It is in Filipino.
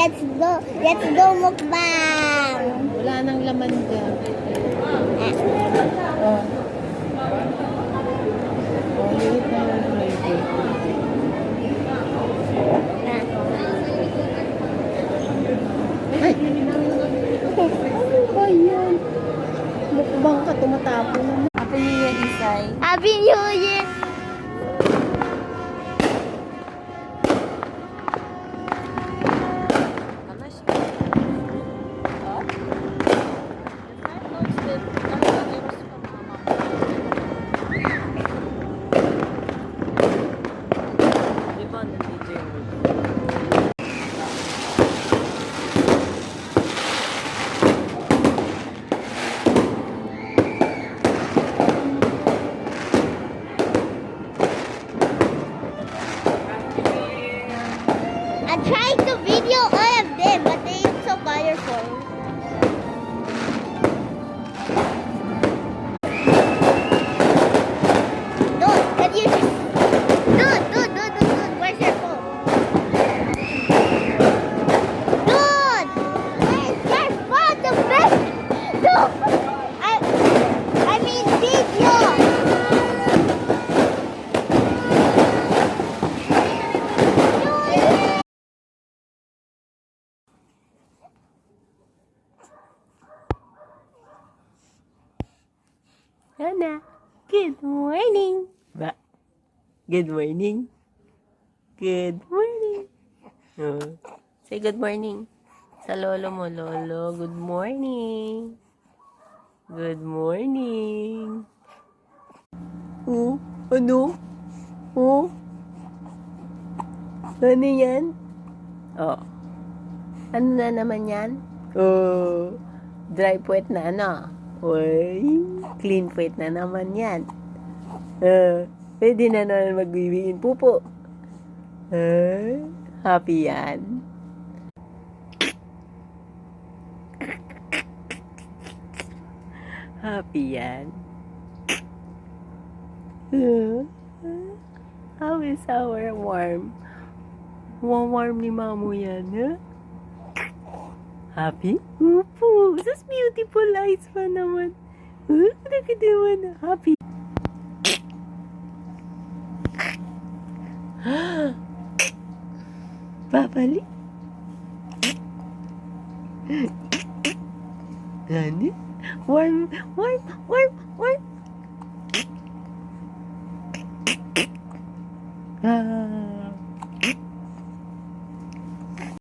Let's go mukbang. Wala nang laman dyan. Oh. Oh, liit na yung gravy. Ay! Ano ba yan? Mukbang ka, tumatapo naman. Happy New Year, Isay. Happy New Year. I'm trying to video all of them, but they are so colorful. Dude, can you just... Dude, where's your phone? Dude, where's your phone? The best... Dude, I mean video. Hana, good morning. Ba? Good morning. Good morning. Oh. Say good morning. Sa lolo mo, lolo. Good morning. Good morning. Oh, ano? Oh? Ano yan? Oh. Ano na naman yan? Oh. Dry puwet na, ano? Uy, clean puwet na naman yan. Pwede na naman magbibihin pupo. Happy yan. Happy yan. How is our warm? Warm ni mamu yan, huh? Happy? Upo! Sus beautiful eyes pa naman. Look at naman. Happy. Babalik. Ano? Warm. Ah.